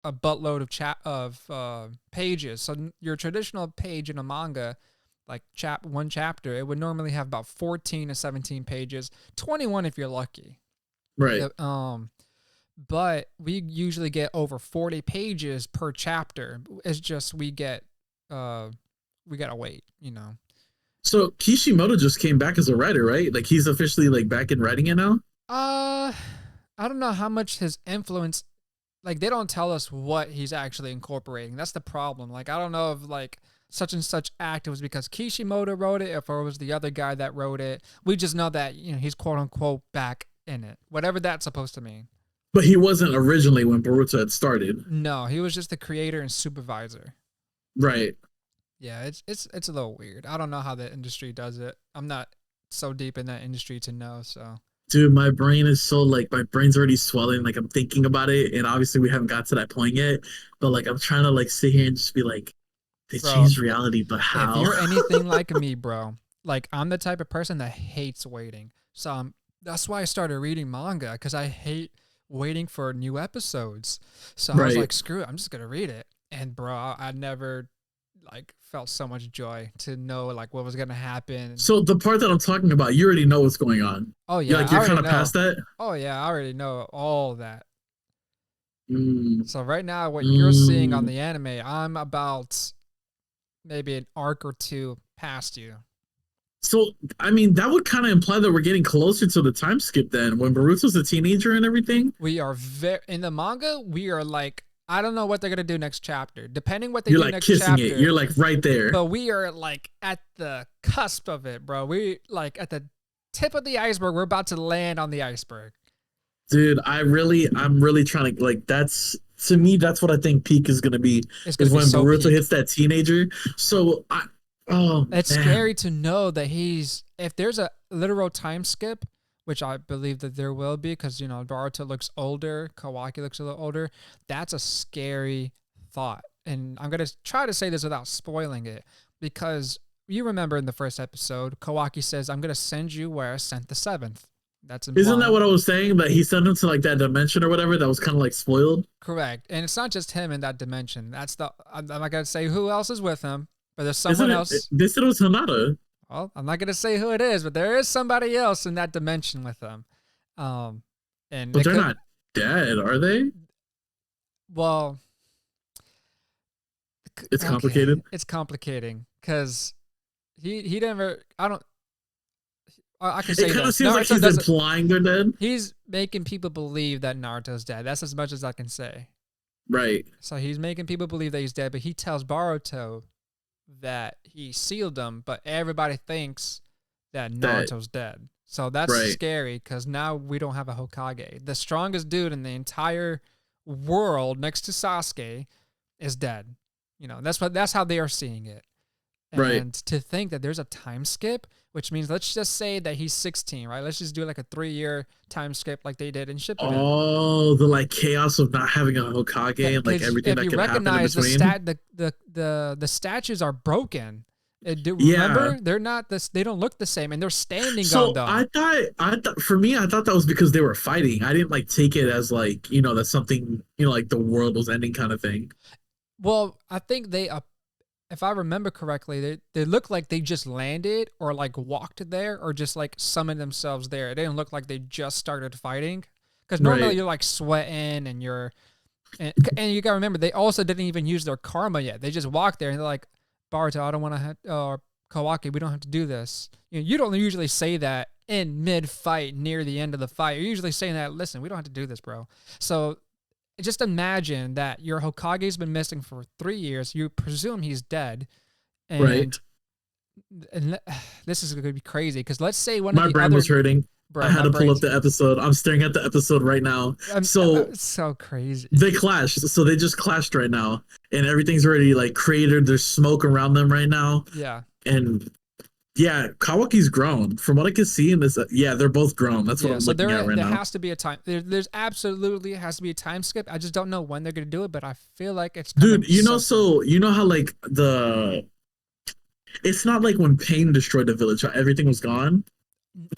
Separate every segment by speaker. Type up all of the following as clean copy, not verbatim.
Speaker 1: a buttload of pages. So your traditional page in a manga, like one chapter, it would normally have about 14 to 17 pages, 21 if you're lucky.
Speaker 2: Right.
Speaker 1: But we usually get over 40 pages per chapter. It's just we gotta wait, you know.
Speaker 2: So Kishimoto just came back as a writer, right? Like he's officially like back in writing it now.
Speaker 1: Uh, I don't know how much his influence. Like they don't tell us what he's actually incorporating. That's the problem. Like I don't know if like such and such act it was because Kishimoto wrote it, if it was the other guy that wrote it. We just know that he's quote unquote back in it, whatever that's supposed to mean.
Speaker 2: But he wasn't originally when Boruto had started.
Speaker 1: No, he was just the creator and supervisor.
Speaker 2: Right.
Speaker 1: Yeah, it's a little weird. I don't know how the industry does it. I'm not so deep in that industry to know. So
Speaker 2: Dude, my brain is so like my brain's already swelling. Like I'm thinking about it, and obviously we haven't got to that point yet. But like I'm trying to like sit here and just be like, they
Speaker 1: bro,
Speaker 2: changed reality, but
Speaker 1: if
Speaker 2: how?
Speaker 1: you're anything like me, bro, like I'm the type of person that hates waiting. So that's why I started reading manga because I hate waiting for new episodes. So I was
Speaker 2: Right.
Speaker 1: like, screw it, I'm just gonna read it. And bro, I never like felt so much joy to know like what was gonna happen.
Speaker 2: So the part that I'm talking about, you already know what's going on.
Speaker 1: Oh
Speaker 2: You're
Speaker 1: yeah,
Speaker 2: like
Speaker 1: I
Speaker 2: you're
Speaker 1: already
Speaker 2: kind of
Speaker 1: know.
Speaker 2: past that.
Speaker 1: Oh yeah, I already know all that.
Speaker 2: Mm,
Speaker 1: So right now, what you're seeing on
Speaker 2: mm.
Speaker 1: the anime, I'm about maybe an arc or two past you.
Speaker 2: So I mean, that would kind of imply that we're getting closer to the time skip then, when Baruto's a teenager and everything.
Speaker 1: We are very in the manga. We are like I don't know what they're gonna do next chapter. Depending what they
Speaker 2: You're
Speaker 1: do
Speaker 2: like
Speaker 1: next
Speaker 2: kissing it.
Speaker 1: chapter,
Speaker 2: You're like right there.
Speaker 1: but we are like at the cusp of it, bro. We like at the tip of the iceberg. We're about to land on the iceberg.
Speaker 2: Dude, I'm really trying to like that's to me that's what I think peak is gonna be
Speaker 1: It's gonna
Speaker 2: is
Speaker 1: be
Speaker 2: when
Speaker 1: so
Speaker 2: Boruto
Speaker 1: peak.
Speaker 2: hits that teenager. So I oh
Speaker 1: It's
Speaker 2: man.
Speaker 1: scary to know that he's if there's a literal time skip, which I believe that there will be, because Boruto looks older, Kawaki looks a little older. That's a scary thought, and I'm gonna try to say this without spoiling it, because you remember in the first episode, Kawaki says, "I'm gonna send you where I sent the seventh." That's
Speaker 2: Isn't that
Speaker 1: implying
Speaker 2: what I was saying? That he sent him to like that dimension or whatever that was kind of like spoiled?
Speaker 1: correct, and it's not just him in that dimension. That's the I'm not gonna say who else is with him, but there's
Speaker 2: Isn't
Speaker 1: someone
Speaker 2: it
Speaker 1: else.
Speaker 2: they said it was Hanada.
Speaker 1: Well, I'm not gonna say who it is, but there is somebody else in that dimension with them. Um, and
Speaker 2: But
Speaker 1: it
Speaker 2: they're
Speaker 1: could,
Speaker 2: not dead, are they?
Speaker 1: well,
Speaker 2: It's
Speaker 1: okay,
Speaker 2: complicated.
Speaker 1: it's complicating because he never. I don't. I can
Speaker 2: It
Speaker 1: say
Speaker 2: kind of
Speaker 1: this.
Speaker 2: seems like
Speaker 1: Naruto
Speaker 2: he's
Speaker 1: doesn't.
Speaker 2: implying they're dead.
Speaker 1: He's making people believe that Naruto's dead. That's as much as I can say.
Speaker 2: Right.
Speaker 1: So he's making people believe that he's dead, but he tells Boruto that he sealed him, but everybody thinks that
Speaker 2: That
Speaker 1: Naruto's dead. So that's
Speaker 2: right.
Speaker 1: scary because now we don't have a Hokage. The strongest dude in the entire world next to Sasuke is dead. That's how they are seeing it.
Speaker 2: Right.
Speaker 1: And to think that there's a time skip, which means let's just say that he's 16, right? Let's just do like a 3-year time skip like they did in Shippuden.
Speaker 2: Oh, the like chaos of not having a Hokage and like
Speaker 1: Because
Speaker 2: everything
Speaker 1: if
Speaker 2: that
Speaker 1: you
Speaker 2: could happen in
Speaker 1: recognize
Speaker 2: between.
Speaker 1: the statues are broken.
Speaker 2: Yeah.
Speaker 1: Remember, they're not this. They don't look the same, and they're standing on
Speaker 2: So
Speaker 1: them.
Speaker 2: I thought for me, I thought that was because they were fighting. I didn't like take it as like, that's something, like the world was ending kind of thing.
Speaker 1: Well, I think if I remember correctly, they look like they just landed or like walked there or just like summoned themselves there. It didn't look like they just started fighting. Because normally
Speaker 2: Right.
Speaker 1: you're like sweating and and you gotta remember they also didn't even use their karma yet. They just walked there and they're like, Baruto, I don't want to, or Kawaki, we don't have to do this. You don't usually say that in mid fight near the end of the fight. You're usually saying that, listen, we don't have to do this, bro. So just imagine that your Hokage's been missing for 3 years. You presume he's dead,
Speaker 2: Right.
Speaker 1: and this is going to be crazy because let's say one of
Speaker 2: My
Speaker 1: the
Speaker 2: brain was
Speaker 1: other
Speaker 2: hurting. I
Speaker 1: bro,
Speaker 2: had
Speaker 1: my
Speaker 2: to pull up
Speaker 1: brain's
Speaker 2: the episode. I'm staring at the episode right now. So
Speaker 1: it's so crazy.
Speaker 2: they clashed. So they just clashed right now, and everything's already like created. There's smoke around them right now,
Speaker 1: Yeah,
Speaker 2: and yeah, Kawaki's grown. From what I can see in this, yeah, they're both grown. That's what
Speaker 1: yeah.
Speaker 2: I'm
Speaker 1: So
Speaker 2: looking at right
Speaker 1: there
Speaker 2: now.
Speaker 1: has to be a time. There's absolutely has to be a time skip. I just don't know when they're going to do it, but I feel like it's coming
Speaker 2: Dude,
Speaker 1: so soon.
Speaker 2: so you know how like it's not like when Pain destroyed the village, how everything was gone.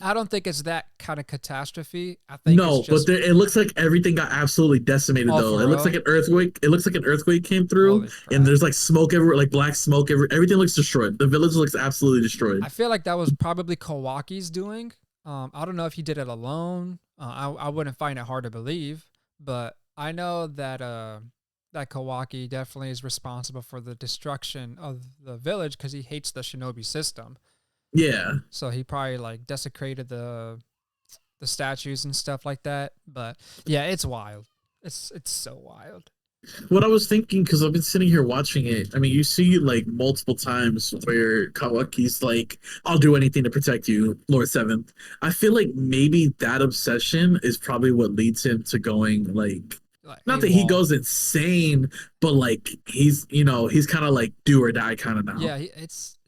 Speaker 1: I don't think it's that kind of catastrophe. I think it's
Speaker 2: No, but
Speaker 1: just
Speaker 2: it looks like everything got absolutely decimated
Speaker 1: all
Speaker 2: though.
Speaker 1: for
Speaker 2: It looks like
Speaker 1: real.
Speaker 2: an earthquake. It looks like an earthquake came through,
Speaker 1: Holy
Speaker 2: and
Speaker 1: crap.
Speaker 2: there's like smoke everywhere, like black smoke. Everything looks destroyed. The village looks absolutely destroyed.
Speaker 1: I feel like that was probably Kawaki's doing. I don't know if he did it alone. I wouldn't find it hard to believe, but I know that that Kawaki definitely is responsible for the destruction of the village because he hates the shinobi system.
Speaker 2: Yeah.
Speaker 1: So he probably like desecrated the statues and stuff like that. But yeah, it's wild. It's so wild.
Speaker 2: What I was thinking, because I've been sitting here watching it. I mean, you see like multiple times where Kawaki's like, "I'll do anything to protect you, Lord Seventh." I feel like maybe that obsession is probably what leads him to going like,
Speaker 1: Like
Speaker 2: not
Speaker 1: a
Speaker 2: that he
Speaker 1: wall.
Speaker 2: goes insane, but like he's kind of like do or die kind of now.
Speaker 1: Yeah,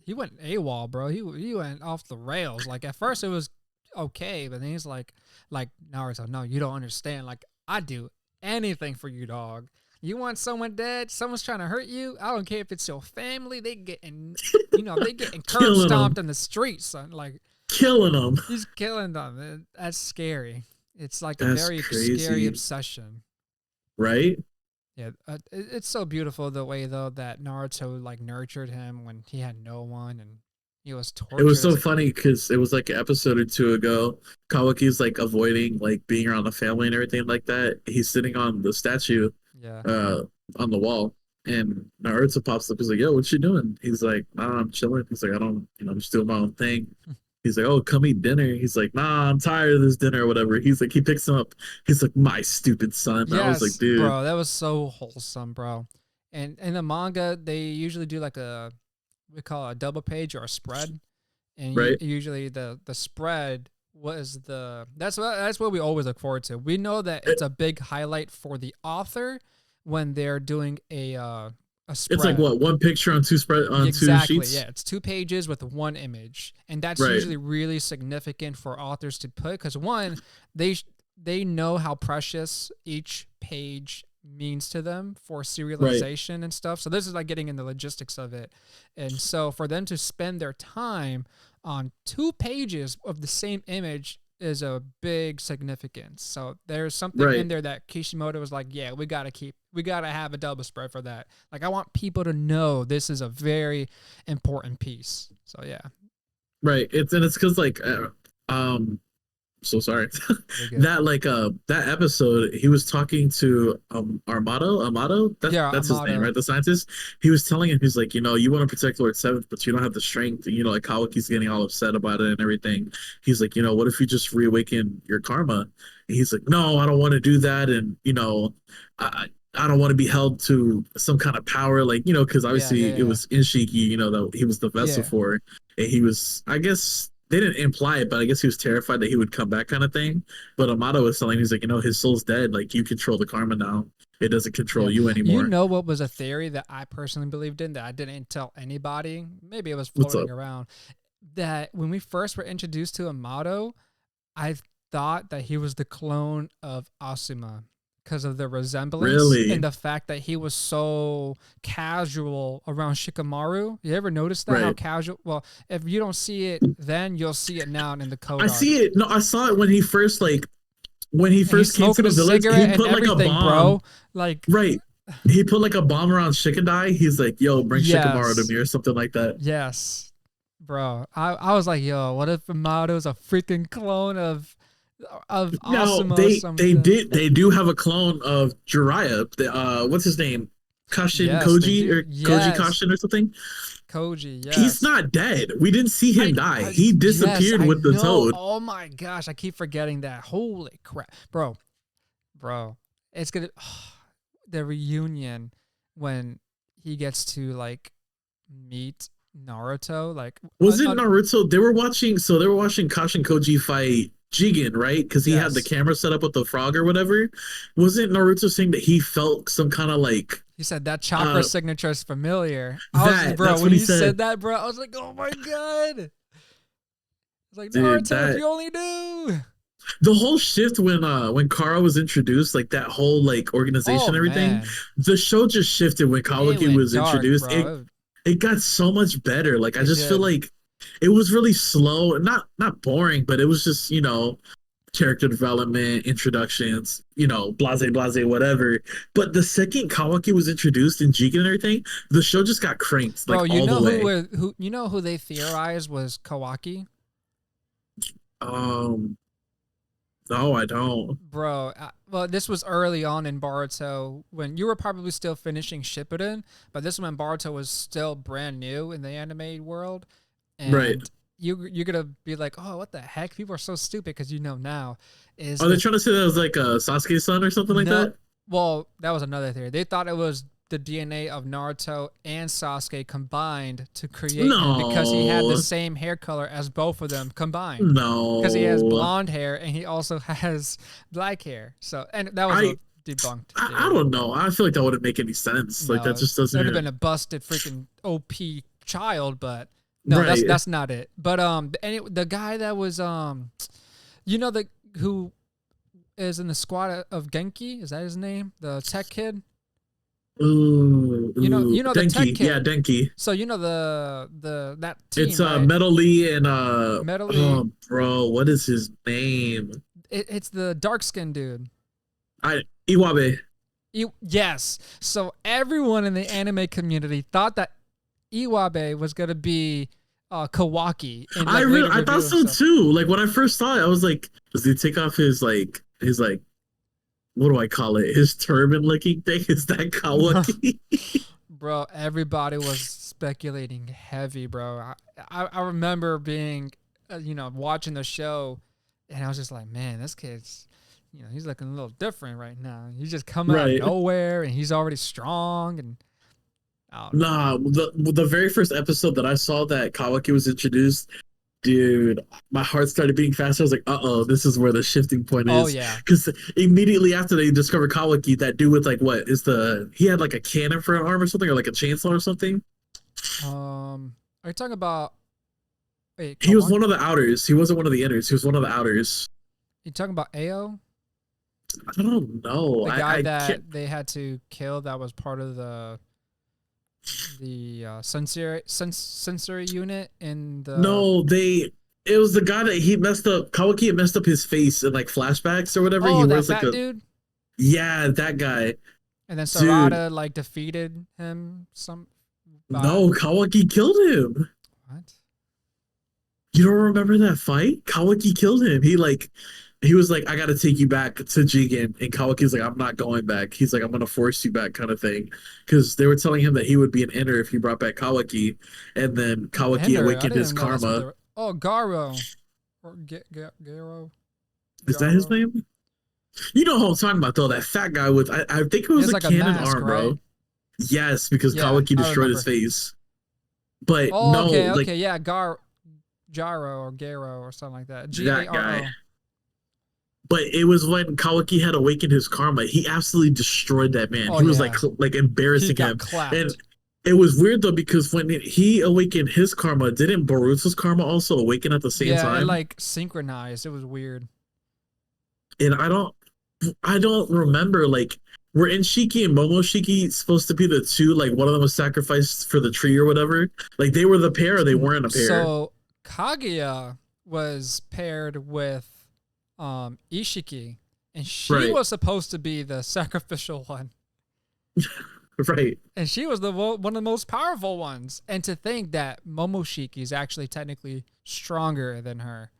Speaker 1: he went AWOL, bro. He went off the rails. Like at first it was okay, but then he's like Naruto, no, you don't understand. Like I do anything for you, dog. You want someone dead? Someone's trying to hurt you? I don't care if it's your family. They getting curb
Speaker 2: Killing
Speaker 1: stomped
Speaker 2: him,
Speaker 1: in the streets, son. Like
Speaker 2: killing him.
Speaker 1: he's killing them. That's scary. It's like a
Speaker 2: That's
Speaker 1: very scary
Speaker 2: crazy,
Speaker 1: obsession.
Speaker 2: right?
Speaker 1: Yeah, it's so beautiful the way though that Naruto like nurtured him when he had no one and he was
Speaker 2: It was
Speaker 1: tortured
Speaker 2: so
Speaker 1: as a
Speaker 2: funny
Speaker 1: kid.
Speaker 2: because it was like an episode or two ago. Kawaki's like avoiding like being around the family and everything like that. He's sitting on the statue,
Speaker 1: Yeah,
Speaker 2: uh, on the wall, and Naruto pops up. He's like, "Yo, what you doing?" He's like, "Nah, I'm chilling." He's like, "I don't, I'm just doing my own thing." He's like, "Oh, come eat dinner." He's like, "Nah, I'm tired of this dinner or whatever." He's like, he picks him up. He's like, "My stupid son." I was like,
Speaker 1: yes,
Speaker 2: "Dude,
Speaker 1: bro, that was so wholesome, bro. And in the manga, they usually do like we call it a double page or a spread, and
Speaker 2: right?"
Speaker 1: usually the spread was that's what we always look forward to. We know that it's a big highlight for the author when they're doing a
Speaker 2: It's like
Speaker 1: spread.
Speaker 2: what, one picture on two
Speaker 1: Exactly.
Speaker 2: sheets,
Speaker 1: Yeah, it's 2 pages with one image, and that's
Speaker 2: right?
Speaker 1: usually really significant for authors to put because one, they they know how precious each page means to them for
Speaker 2: Right.
Speaker 1: serialization and stuff. So this is like getting in the logistics of it, and so for them to spend their time on 2 pages of the same image is a big significance. So there's something in
Speaker 2: Right.
Speaker 1: there that Kishimoto was like, yeah, we gotta have a double spread for that. Like I want people to know this is a very important piece. So yeah,
Speaker 2: Right. It's because like so sorry.
Speaker 1: you're good.
Speaker 2: That like that episode he was talking to Amato,
Speaker 1: Yeah,
Speaker 2: that's his name,
Speaker 1: Amato.
Speaker 2: right? The scientist. He was telling him, he's like, you want to protect Lord Seventh, but you don't have the strength. And, like Kawaki's getting all upset about it and everything. He's like, what if you just reawaken your karma? And he's like, no, I don't want to do that. And I don't want to be held to some kind of power, like, because
Speaker 1: Yeah, yeah,
Speaker 2: obviously it
Speaker 1: yeah.
Speaker 2: was Inshiki, that he was the vessel
Speaker 1: Yeah.
Speaker 2: for. And he was, I guess they didn't imply it, but I guess he was terrified that he would come back, kind of thing. But Amato was telling, he's like, his soul's dead. Like, you control the karma now. It doesn't control
Speaker 1: Yeah.
Speaker 2: you
Speaker 1: You
Speaker 2: anymore.
Speaker 1: know what was a theory that I personally believed in that I didn't tell anybody? Maybe it was
Speaker 2: What's
Speaker 1: floating
Speaker 2: up?
Speaker 1: around. That when we first were introduced to Amato, I thought that he was the clone of Asuma because of the resemblance and
Speaker 2: Really?
Speaker 1: the fact that he was so casual around Shikamaru. You ever notice that how
Speaker 2: Right.
Speaker 1: casual? Well, if you don't see it then, you'll see it now in the code
Speaker 2: I
Speaker 1: arc.
Speaker 2: see it. No, I saw it when he first, like, when he
Speaker 1: And he's
Speaker 2: first came to
Speaker 1: smoking
Speaker 2: the
Speaker 1: a
Speaker 2: village. He
Speaker 1: cigarette and
Speaker 2: put like a
Speaker 1: everything,
Speaker 2: bomb.
Speaker 1: bro. Like,
Speaker 2: Right. He put like a bomb around Shikadai. He's like, yo, bring Shikamaru to
Speaker 1: yes.
Speaker 2: me or something like that.
Speaker 1: Yes, bro. I was like, yo, what if Amato's a freaking clone of
Speaker 2: Now
Speaker 1: Asuma or something?
Speaker 2: they do have a clone of Jiraiya. What's his name? Kashin
Speaker 1: Yes, they
Speaker 2: Koji,
Speaker 1: do.
Speaker 2: or Koji
Speaker 1: Yes,
Speaker 2: Kashin or something.
Speaker 1: Koji.
Speaker 2: He's
Speaker 1: Yes,
Speaker 2: not dead. We didn't see him die. He
Speaker 1: yes,
Speaker 2: disappeared
Speaker 1: I
Speaker 2: with the
Speaker 1: know.
Speaker 2: toad.
Speaker 1: Oh my gosh, I keep forgetting that. Holy crap, bro. It's gonna the reunion when he gets to like meet Naruto. Like,
Speaker 2: Was it Naruto? They were watching Kashin Koji fight Jigen, right? Because he had the
Speaker 1: yes,
Speaker 2: camera set up with the frog or whatever. Wasn't Naruto saying that he felt some kind of like
Speaker 1: he said that chakra
Speaker 2: uh
Speaker 1: signature is familiar. I was, bro,
Speaker 2: that's
Speaker 1: when
Speaker 2: what he
Speaker 1: he said
Speaker 2: said.
Speaker 1: that, bro, I was like, oh my god. It's like
Speaker 2: Dude,
Speaker 1: Naruto, if
Speaker 2: that
Speaker 1: you only knew.
Speaker 2: the whole shift when Kara was introduced, like that whole like
Speaker 1: Oh
Speaker 2: organization, everything,
Speaker 1: man,
Speaker 2: the show just shifted when
Speaker 1: it
Speaker 2: Kawaki
Speaker 1: went
Speaker 2: was
Speaker 1: dark,
Speaker 2: introduced.
Speaker 1: bro.
Speaker 2: It got so much better. Like I
Speaker 1: It
Speaker 2: just feel
Speaker 1: did.
Speaker 2: like it was really slow, not boring, but it was just, character development, introductions, blase blase whatever. But the second Kawaki was introduced in Jigen and everything, the show just got cranked
Speaker 1: Bro,
Speaker 2: like all the way.
Speaker 1: who they theorized was Kawaki?
Speaker 2: Um, no, I don't.
Speaker 1: Bro, well, this was early on in Boruto when you were probably still finishing Shippuden, but this is when Boruto was still brand new in the anime world,
Speaker 2: Right.
Speaker 1: and you're gonna be like, oh, what the heck? People are so stupid because you know now is
Speaker 2: Are they
Speaker 1: the
Speaker 2: trying to say that was like a Sasuke's son or something like
Speaker 1: no.
Speaker 2: that?
Speaker 1: Well, that was another theory. They thought it was the DNA of Naruto and Sasuke combined to create him because he had the
Speaker 2: No,
Speaker 1: same hair color as both of them combined. Because he has
Speaker 2: no.
Speaker 1: blonde hair and he also has black hair. So, and that was
Speaker 2: I,
Speaker 1: a debunked
Speaker 2: I
Speaker 1: theory.
Speaker 2: don't know. I feel like that wouldn't make any sense. Like that
Speaker 1: No,
Speaker 2: just doesn't
Speaker 1: it would have been
Speaker 2: even.
Speaker 1: a busted freaking OP child, but no,
Speaker 2: Right.
Speaker 1: that's not it. But the guy that was the who is in the squad of Genki, is that his name? The tech kid.
Speaker 2: Ooh, ooh.
Speaker 1: You know the tech
Speaker 2: Denki. Yeah,
Speaker 1: kid.
Speaker 2: Denki.
Speaker 1: So you know that
Speaker 2: It's
Speaker 1: team, right?
Speaker 2: Metal Lee and
Speaker 1: Metal Lee.
Speaker 2: oh bro, what is his name?
Speaker 1: It's the dark skinned dude.
Speaker 2: Iwabe.
Speaker 1: Yes. So everyone in the anime community thought that Iwabe was gonna be Kawaki and like later
Speaker 2: I thought
Speaker 1: reveal
Speaker 2: so
Speaker 1: himself.
Speaker 2: too. Like when I first saw it, I was like, does he take off his like what do I call it? His turban looking thing? Is that Kawaki?
Speaker 1: Bro, everybody was speculating heavy, bro. I remember being, watching the show, and I was just like, man, this kid's, he's looking a little different right now. He's just coming out of
Speaker 2: Right.
Speaker 1: nowhere, and he's already strong, and I don't know.
Speaker 2: Nah, the very first episode that I saw that Kawaki was introduced, dude, my heart started beating faster. I was like, uh-oh, this is where the shifting point
Speaker 1: Oh
Speaker 2: is.
Speaker 1: yeah.
Speaker 2: Because immediately after they discovered Kawaki, that dude with like he had like a cannon for an arm or something, or like a chainsaw or something.
Speaker 1: Are you talking about? Wait,
Speaker 2: He was
Speaker 1: Kawaki?
Speaker 2: one of the outers. He wasn't one of the inners. He was one of the outers.
Speaker 1: You talking about Ao,
Speaker 2: I don't know.
Speaker 1: the guy
Speaker 2: I can't.
Speaker 1: that they had to kill? That was part of the sensory unit in the.
Speaker 2: No, it was the guy that he messed up. Kawaki had messed up his face in like flashbacks or whatever. He
Speaker 1: Oh, that
Speaker 2: wears like
Speaker 1: fat
Speaker 2: a
Speaker 1: dude.
Speaker 2: yeah, that guy.
Speaker 1: And then
Speaker 2: Dude,
Speaker 1: Sarada like defeated him by
Speaker 2: no, Kawaki killed him.
Speaker 1: what?
Speaker 2: You don't remember that fight? Kawaki killed him. He was like, I gotta take you back to Jigen. And Kawaki's like, I'm not going back. He's like, I'm gonna force you back, kind of thing. Because they were telling him that he would be an inner if he brought back Kawaki. And then Kawaki
Speaker 1: Ender. I
Speaker 2: awakened
Speaker 1: didn't
Speaker 2: his
Speaker 1: even know that's what they
Speaker 2: karma.
Speaker 1: were. Oh, Garo or Garo.
Speaker 2: Is that his
Speaker 1: Garo.
Speaker 2: name? You know who I'm talking about though, that fat guy with I think it
Speaker 1: He
Speaker 2: was
Speaker 1: has
Speaker 2: a
Speaker 1: like a
Speaker 2: cannon
Speaker 1: mask,
Speaker 2: arm,
Speaker 1: right?
Speaker 2: bro. Yes, because
Speaker 1: Yeah,
Speaker 2: Kawaki
Speaker 1: I
Speaker 2: destroyed his
Speaker 1: remember.
Speaker 2: face. But
Speaker 1: Oh,
Speaker 2: no,
Speaker 1: okay,
Speaker 2: like
Speaker 1: okay, yeah, Jaro or Garo or something like that.
Speaker 2: that guy.
Speaker 1: Garo.
Speaker 2: But it was when Kawaki had awakened his karma. He absolutely destroyed that man.
Speaker 1: Oh
Speaker 2: He was
Speaker 1: yeah,
Speaker 2: like
Speaker 1: he
Speaker 2: embarrassing
Speaker 1: got
Speaker 2: him. And
Speaker 1: clapped.
Speaker 2: it was weird though because when he awakened his karma, didn't Boruto's karma also awaken at the same
Speaker 1: Yeah, it
Speaker 2: time?
Speaker 1: like synchronized. It was weird.
Speaker 2: And I don't remember like were Inshiki and Momoshiki supposed to be the two? Like one of them was sacrificed for the tree or whatever. Like they were the pair or they weren't a pair.
Speaker 1: So Kaguya was paired with Ishiki, and she
Speaker 2: Right,
Speaker 1: was supposed to be the sacrificial one,
Speaker 2: right.
Speaker 1: and she was one of the most powerful ones. And to think that Momoshiki is actually technically stronger than her,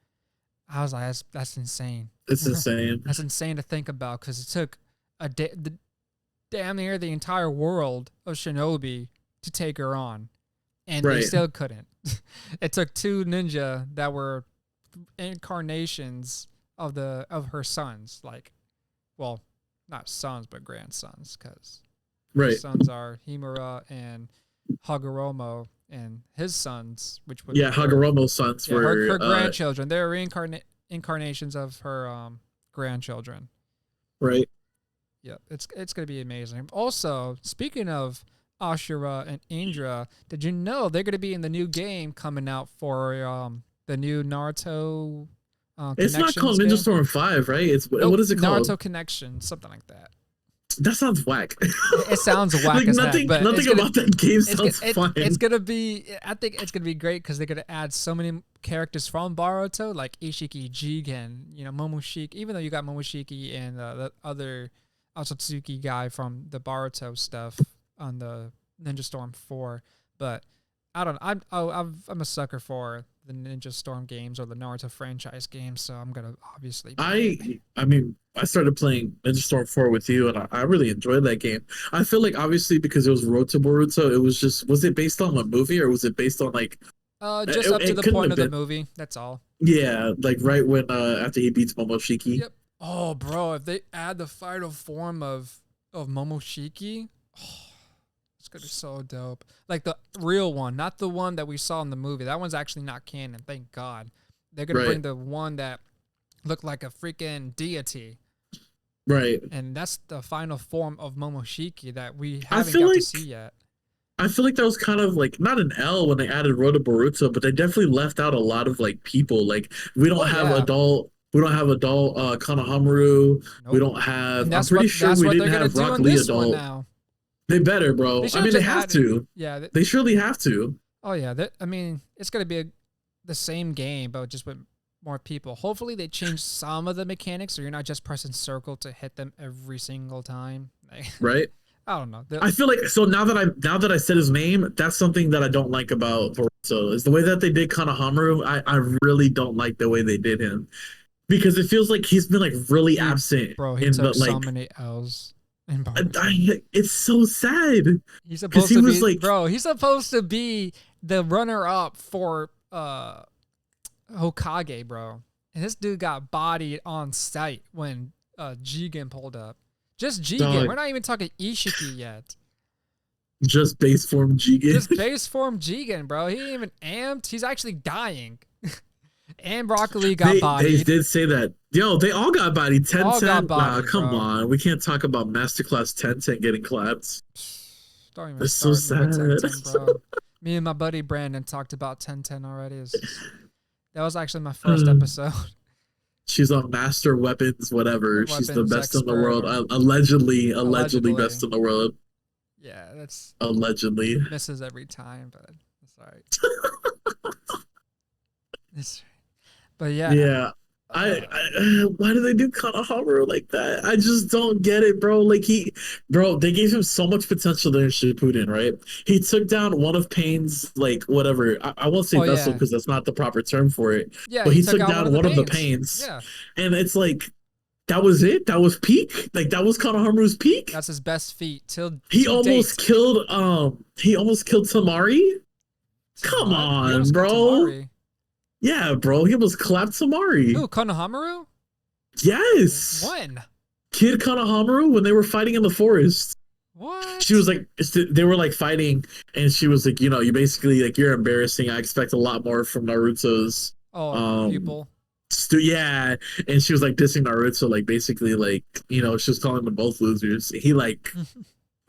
Speaker 1: I was like, that's insane.
Speaker 2: It's insane.
Speaker 1: That's insane to think about because it took damn near the entire world of Shinobi to take her on, and they
Speaker 2: Right,
Speaker 1: still couldn't. It took two ninja that were incarnations of her sons, like, well, not sons but grandsons, because her
Speaker 2: right.
Speaker 1: sons are Himura and Hagoromo, and his sons, which would
Speaker 2: Yeah,
Speaker 1: be her,
Speaker 2: Hagoromo's sons
Speaker 1: yeah, her
Speaker 2: were
Speaker 1: grandchildren. They're incarnations of her grandchildren.
Speaker 2: right.
Speaker 1: Yep, it's gonna be amazing. Also, speaking of Ashura and Indra, did you know they're gonna be in the new game coming out for the new Naruto
Speaker 2: It's not called
Speaker 1: Connections
Speaker 2: Ninja
Speaker 1: game?
Speaker 2: Storm 5, right? It's
Speaker 1: Nope,
Speaker 2: what is it called?
Speaker 1: Naruto Connection, something like that.
Speaker 2: That sounds whack.
Speaker 1: It sounds whack
Speaker 2: Like
Speaker 1: as heck, but
Speaker 2: nothing about that game sounds
Speaker 1: it's
Speaker 2: fun.
Speaker 1: gonna be. I think it's gonna be great because they're gonna add so many characters from Boruto, like Ishiki, Jigen, Momoshiki. Even though you got Momoshiki and the other Otsutsuki guy from the Boruto stuff on the Ninja Storm 4, but I don't. I'm a sucker for the Ninja Storm games or the Naruto franchise games, so I'm gonna obviously buy it.
Speaker 2: I mean, I started playing Ninja Storm 4 with you, and I really enjoyed that game. I feel like obviously because it was Road to Boruto, it was just was it based on a movie or was it based on like
Speaker 1: Just up to
Speaker 2: it
Speaker 1: the
Speaker 2: couldn't
Speaker 1: point
Speaker 2: have
Speaker 1: of the
Speaker 2: been
Speaker 1: movie. That's all.
Speaker 2: yeah, like right when after he beats Momoshiki.
Speaker 1: Yep. Oh, bro, if they add the final form of Momoshiki, oh, it's gonna be so dope. Like the real one, not the one that we saw in the movie. That one's actually not canon. Thank God. They're gonna
Speaker 2: Right.
Speaker 1: bring the one that looked like a freaking deity,
Speaker 2: Right.
Speaker 1: and that's the final form of Momoshiki that we
Speaker 2: I
Speaker 1: haven't
Speaker 2: feel
Speaker 1: got to
Speaker 2: like
Speaker 1: see yet.
Speaker 2: I feel like that was kind of like not an L when they added Road to Boruto, but they definitely left out a lot of like people. Like
Speaker 1: Oh yeah.
Speaker 2: we don't have adult Konohamaru. We
Speaker 1: Nope.
Speaker 2: don't have
Speaker 1: And
Speaker 2: I'm pretty sure
Speaker 1: that's
Speaker 2: we
Speaker 1: what
Speaker 2: didn't
Speaker 1: they're gonna
Speaker 2: have
Speaker 1: do
Speaker 2: Rock
Speaker 1: in
Speaker 2: Lee
Speaker 1: this one
Speaker 2: adult.
Speaker 1: now.
Speaker 2: They better,
Speaker 1: They
Speaker 2: bro. I
Speaker 1: should have
Speaker 2: mean they
Speaker 1: just
Speaker 2: have
Speaker 1: added.
Speaker 2: to.
Speaker 1: Yeah.
Speaker 2: They surely have to.
Speaker 1: Oh yeah. I mean, it's gonna be the same game, but just with more people. Hopefully, they change some of the mechanics, so you're not just pressing circle to hit them every single time.
Speaker 2: Right?
Speaker 1: I don't know.
Speaker 2: I feel like so now that I said his name, that's something that I don't like about Boruto is the way that they did Konohamaru. I really don't like the way they did him because it feels like he's been like really
Speaker 1: he,
Speaker 2: absent
Speaker 1: bro, he
Speaker 2: in the
Speaker 1: took so
Speaker 2: like.
Speaker 1: many L's in Boruto.
Speaker 2: It's so sad
Speaker 1: He's
Speaker 2: because
Speaker 1: supposed
Speaker 2: he
Speaker 1: to
Speaker 2: was
Speaker 1: be,
Speaker 2: like
Speaker 1: bro. He's supposed to be the runner-up for Hokage, bro. And this dude got bodied on sight when Jigen pulled up. Just Jigen.
Speaker 2: dog,
Speaker 1: We're not even talking Ishiki yet.
Speaker 2: just base form Jigen.
Speaker 1: Just base form Jigen, bro. He ain't even amped. He's actually dying. And Broccoli got
Speaker 2: They
Speaker 1: bodied.
Speaker 2: did say that. Yo, they all got bodied.
Speaker 1: All got
Speaker 2: 1010. Nah,
Speaker 1: bodied,
Speaker 2: come
Speaker 1: bro.
Speaker 2: on. We can't talk about Masterclass 1010 getting clapped.
Speaker 1: Don't even
Speaker 2: It's so
Speaker 1: start me with
Speaker 2: sad.
Speaker 1: 1010, bro. Me and my buddy Brandon talked about 1010 already. That was actually my first episode.
Speaker 2: She's on Master Weapons, whatever. She's the
Speaker 1: Weapons
Speaker 2: best in the
Speaker 1: expert
Speaker 2: world.
Speaker 1: or
Speaker 2: Allegedly
Speaker 1: allegedly.
Speaker 2: best in the world.
Speaker 1: Yeah, that's
Speaker 2: Allegedly.
Speaker 1: misses every time, but it's all right. It's, but yeah,
Speaker 2: Yeah.
Speaker 1: uh,
Speaker 2: Why do they do Konohamaru like that? I just don't get it, bro. Bro, they gave him so much potential there in Shippuden, right? He took down one of Pain's, like, whatever. I won't say
Speaker 1: oh
Speaker 2: vessel
Speaker 1: yeah,
Speaker 2: because that's not the proper term for it.
Speaker 1: yeah.
Speaker 2: But
Speaker 1: He
Speaker 2: he
Speaker 1: took
Speaker 2: took
Speaker 1: out one
Speaker 2: down
Speaker 1: of the
Speaker 2: one of the
Speaker 1: pains.
Speaker 2: Pains.
Speaker 1: Yeah,
Speaker 2: And it's like, that was it? That was peak? Like, that was Konohamaru's peak?
Speaker 1: that's his best feat till
Speaker 2: He
Speaker 1: to date.
Speaker 2: he almost killed Tamari? Come
Speaker 1: What? He
Speaker 2: on,
Speaker 1: almost killed
Speaker 2: bro.
Speaker 1: Tamari.
Speaker 2: Yeah, bro. He almost clapped Tamari.
Speaker 1: Who? Konohamaru?
Speaker 2: Yes.
Speaker 1: When?
Speaker 2: Kid Konohamaru when they were fighting in the forest.
Speaker 1: What?
Speaker 2: She was like, they were like fighting, and she was like, you basically like you're embarrassing. I expect a lot more from Naruto's.
Speaker 1: Pupil.
Speaker 2: Yeah, and she was like dissing Naruto, like basically like she was calling them both losers.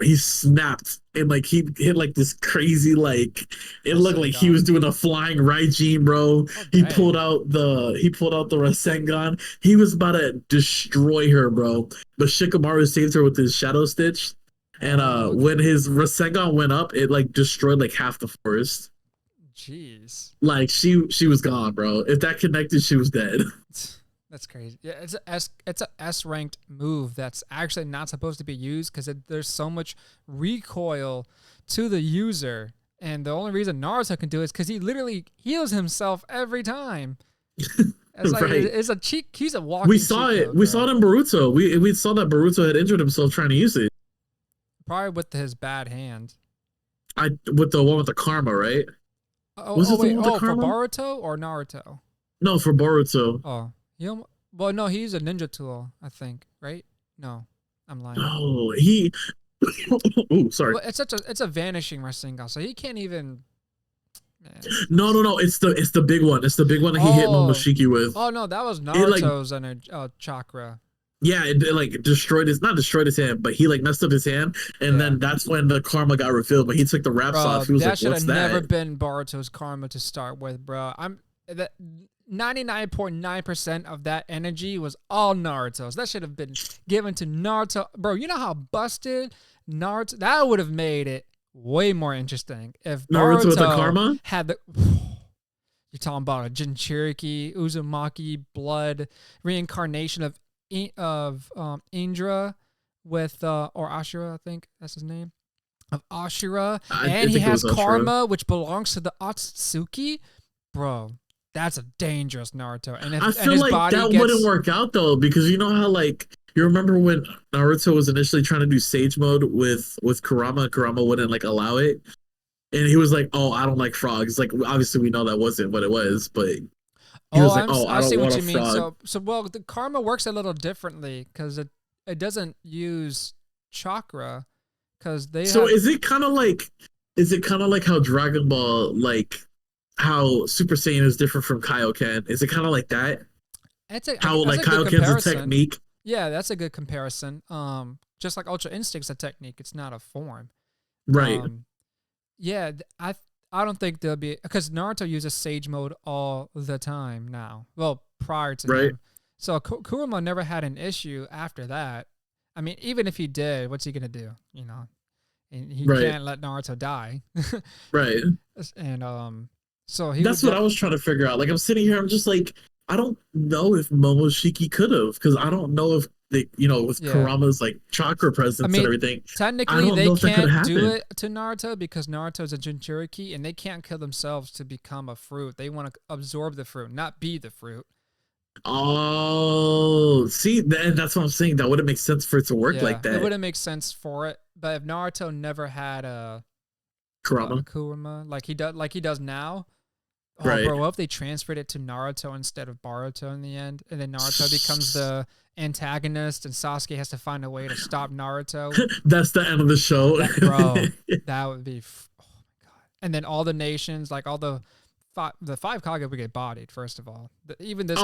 Speaker 2: He snapped and like he hit like this crazy like it looked like he was doing a flying Raijin, bro.
Speaker 1: Oh,
Speaker 2: He
Speaker 1: dang.
Speaker 2: pulled out the Rasengan. He was about to destroy her, bro. But Shikamaru saved her with his Shadow Stitch. And
Speaker 1: Okay.
Speaker 2: when his Rasengan went up, it like destroyed like half the forest.
Speaker 1: Jeez.
Speaker 2: Like she was gone, bro. If that connected, she was dead.
Speaker 1: That's crazy. Yeah, it's a S ranked move that's actually not supposed to be used because there's so much recoil to the user, and the only reason Naruto can do it is because he literally heals himself every time. It's like
Speaker 2: Right.
Speaker 1: it's a cheat. He's a walking.
Speaker 2: We saw
Speaker 1: cheat
Speaker 2: it.
Speaker 1: code,
Speaker 2: We
Speaker 1: bro.
Speaker 2: saw it in Boruto. We saw that Boruto had injured himself trying to use it.
Speaker 1: Probably with his bad hand.
Speaker 2: With the one with the karma, right?
Speaker 1: Oh,
Speaker 2: Was it the
Speaker 1: wait.
Speaker 2: one with the
Speaker 1: Oh, for
Speaker 2: karma?
Speaker 1: Boruto or Naruto?
Speaker 2: No, for Boruto.
Speaker 1: Oh, well, no, he's a ninja tool, I think, right? No, I'm lying.
Speaker 2: Oh, he. Oh, sorry.
Speaker 1: Well, it's a vanishing Rasengan, so he can't even. Man.
Speaker 2: No. It's the big one. It's the big one that he hit Momoshiki with.
Speaker 1: Oh no, that was
Speaker 2: like-
Speaker 1: Naruto's chakra.
Speaker 2: Yeah, it like destroyed not destroyed his hand, but he like messed up his hand, and then that's when the karma got refilled. But he took the wraps
Speaker 1: Bro,
Speaker 2: off. He was
Speaker 1: that
Speaker 2: like,
Speaker 1: should
Speaker 2: "What's
Speaker 1: have
Speaker 2: that?"
Speaker 1: never been Boruto's karma to start with, bro. 99.9% of that energy was all Naruto's. That should have been given to Naruto. Bro, you know how busted Naruto, that would have made it way more interesting if
Speaker 2: Naruto with the
Speaker 1: Boruto
Speaker 2: karma.
Speaker 1: had the you're talking about a Jinchuriki, Uzumaki blood reincarnation of Indra with or Ashura, I think that's his name, of Ashura,
Speaker 2: I
Speaker 1: and he
Speaker 2: think it
Speaker 1: has
Speaker 2: was Ashura.
Speaker 1: karma which belongs to the Otsutsuki. Bro, that's a dangerous Naruto. And
Speaker 2: I
Speaker 1: if and
Speaker 2: feel
Speaker 1: his
Speaker 2: like
Speaker 1: body
Speaker 2: that wouldn't
Speaker 1: gets
Speaker 2: work out though, because you know how like you remember when Naruto was initially trying to do Sage mode with Kurama, Kurama wouldn't like allow it, and he was like, "Oh, I don't like frogs." Like obviously we know that wasn't what it was, but he
Speaker 1: oh,
Speaker 2: was like, "Oh, I
Speaker 1: I
Speaker 2: don't
Speaker 1: see
Speaker 2: want
Speaker 1: what
Speaker 2: a
Speaker 1: you mean.
Speaker 2: frog."
Speaker 1: So well, the karma works a little differently because it doesn't use chakra because they
Speaker 2: So
Speaker 1: have
Speaker 2: is it kind of like how Dragon Ball like how Super Saiyan is different from Kaioken? Is it kind of like that? How
Speaker 1: that's
Speaker 2: like
Speaker 1: a good
Speaker 2: Kaioken's a
Speaker 1: comparison.
Speaker 2: technique,
Speaker 1: Yeah, that's a good comparison. Just like Ultra Instinct's a technique, it's not a form.
Speaker 2: right?
Speaker 1: Um, yeah, I don't think there'll be because Naruto uses Sage mode all the time now. Well, prior to
Speaker 2: Right?
Speaker 1: him, so Kurama never had an issue after that. I mean, even if he did, what's he gonna do? You know, and he
Speaker 2: Right?
Speaker 1: can't let Naruto die.
Speaker 2: Right?
Speaker 1: And so he would
Speaker 2: That's what I was trying to figure out. Like I'm sitting here, I'm just like, I don't know if Momoshiki could have, because I don't know if they, with
Speaker 1: yeah.
Speaker 2: Kurama's like chakra
Speaker 1: I
Speaker 2: presence and
Speaker 1: mean,
Speaker 2: everything, I
Speaker 1: technically
Speaker 2: don't
Speaker 1: they
Speaker 2: know if that could
Speaker 1: can't
Speaker 2: have
Speaker 1: do
Speaker 2: happened.
Speaker 1: it to Naruto because Naruto's a Jinchuriki and they can't kill themselves to become a fruit. They want to absorb the fruit, not be the fruit.
Speaker 2: Oh, see, that's what I'm saying. That wouldn't make sense for it to work
Speaker 1: Yeah,
Speaker 2: like
Speaker 1: it
Speaker 2: that.
Speaker 1: wouldn't make sense for it. But if Naruto never had a
Speaker 2: Kurama,
Speaker 1: Kurama like he does now, oh
Speaker 2: right?
Speaker 1: bro, what if they transferred it to Naruto instead of Boruto in the end, and then Naruto becomes the antagonist, and Sasuke has to find a way to stop Naruto?
Speaker 2: That's the end of the show.
Speaker 1: That bro, that would be. Oh my god! And then all the nations, like all the five Kage would get bodied. First of all,
Speaker 2: Oh,
Speaker 1: even this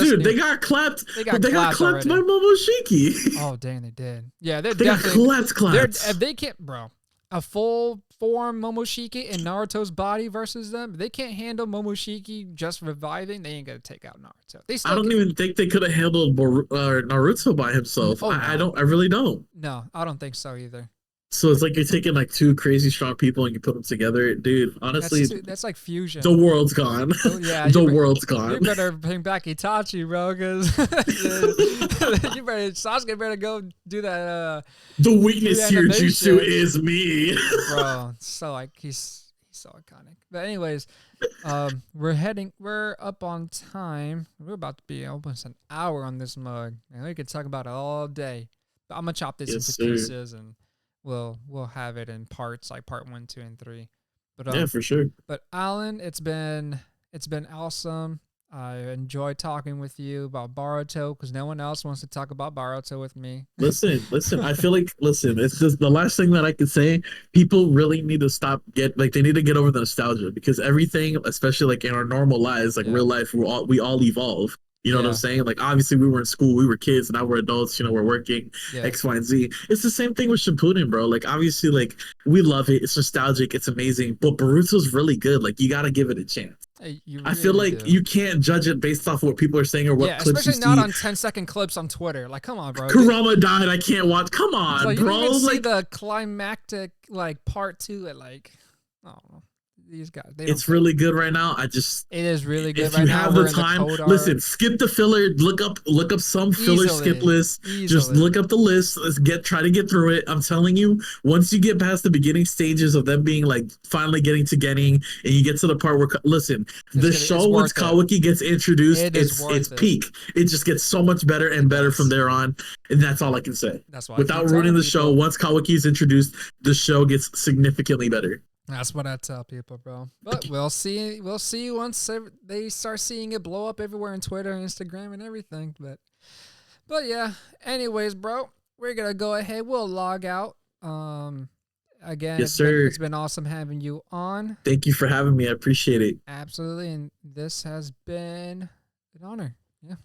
Speaker 2: dude,
Speaker 1: new,
Speaker 2: they got clapped.
Speaker 1: they got
Speaker 2: They got
Speaker 1: clapped
Speaker 2: clapped by
Speaker 1: already.
Speaker 2: Momoshiki.
Speaker 1: Oh dang, they did. Yeah, they're
Speaker 2: They got
Speaker 1: definitely they're
Speaker 2: clapped.
Speaker 1: if they can't, bro. A full form Momoshiki in Naruto's body versus them, they can't handle Momoshiki just reviving. They ain't gonna take out Naruto. They
Speaker 2: I
Speaker 1: still
Speaker 2: don't
Speaker 1: can.
Speaker 2: even think they could have handled Naruto by himself.
Speaker 1: Oh
Speaker 2: I
Speaker 1: no,
Speaker 2: don't. I really don't.
Speaker 1: no, I don't think so either.
Speaker 2: So it's like you're taking like two crazy strong people and you put them together, dude. Honestly,
Speaker 1: That's like
Speaker 2: the
Speaker 1: fusion.
Speaker 2: world's gone.
Speaker 1: Oh yeah,
Speaker 2: The world's
Speaker 1: you
Speaker 2: gone.
Speaker 1: better bring back Itachi, bro, because you better Sasuke better go do that
Speaker 2: The weakness to your jutsu
Speaker 1: reanimation,
Speaker 2: is me.
Speaker 1: bro. So like he's so iconic. But anyways, we're up on time. We're about to be almost an hour on this mug, and we could talk about it all day. But I'm gonna chop this
Speaker 2: Yes,
Speaker 1: into
Speaker 2: sir.
Speaker 1: pieces, and we'll have it in parts, like part 1, 2, and 3. But
Speaker 2: Yeah, for sure.
Speaker 1: Alan, it's been awesome. I enjoyed talking with you about Boruto because no one else wants to talk about Boruto with me.
Speaker 2: Listen. I feel like it's just the last thing that I could say. People really need to they need to get over the nostalgia because everything, especially like in our normal lives, like
Speaker 1: Yeah,
Speaker 2: real life, we all evolve. You know what I'm
Speaker 1: yeah,
Speaker 2: saying? Like obviously we were in school, we were kids, now we're adults. We're working
Speaker 1: yeah.
Speaker 2: X, Y, and Z. It's the same thing with Shippuden, bro. Like obviously, like we love it. It's nostalgic. It's amazing. But Boruto's really good. Like you got to give it a chance.
Speaker 1: You
Speaker 2: I feel
Speaker 1: really
Speaker 2: like
Speaker 1: do.
Speaker 2: you can't judge it based off of what people are saying or what
Speaker 1: Yeah,
Speaker 2: clips you
Speaker 1: especially not
Speaker 2: see.
Speaker 1: on 10-second clips on Twitter. Like, come on, bro.
Speaker 2: Kurama died. I can't watch. Come
Speaker 1: So
Speaker 2: on,
Speaker 1: you didn't
Speaker 2: bro.
Speaker 1: even see
Speaker 2: Like
Speaker 1: the climactic like part 2 at like, oh, these guys they don't
Speaker 2: it's
Speaker 1: care.
Speaker 2: really good right now. I just
Speaker 1: It is really good
Speaker 2: if
Speaker 1: right
Speaker 2: you
Speaker 1: now.
Speaker 2: have the
Speaker 1: We're in the
Speaker 2: time,
Speaker 1: code
Speaker 2: listen,
Speaker 1: arc.
Speaker 2: skip the filler, look up some filler skip
Speaker 1: Easily,
Speaker 2: list. Just
Speaker 1: easily.
Speaker 2: look up the list. Try to get through it. I'm telling you, once you get past the beginning stages of them being like finally getting to getting and you get to the part where listen, the
Speaker 1: It's
Speaker 2: show once
Speaker 1: worth it.
Speaker 2: Kawaki gets introduced,
Speaker 1: It is
Speaker 2: it's
Speaker 1: worth it.
Speaker 2: peak. It just gets so much better
Speaker 1: It
Speaker 2: and better from
Speaker 1: does.
Speaker 2: there on. And that's all I can say.
Speaker 1: That's why I keep
Speaker 2: Without ruining
Speaker 1: telling
Speaker 2: the show,
Speaker 1: people.
Speaker 2: once Kawaki is introduced, the show gets significantly better.
Speaker 1: That's what I tell people, bro. But we'll see. We'll see once they start seeing it blow up everywhere on Twitter, Instagram, and everything. But yeah. Anyways, bro, we're gonna go ahead. We'll log out. Again,
Speaker 2: Yes,
Speaker 1: it's been
Speaker 2: sir.
Speaker 1: it's been awesome having you on.
Speaker 2: Thank you for having me. I appreciate it.
Speaker 1: Absolutely, and this has been an honor. Yeah.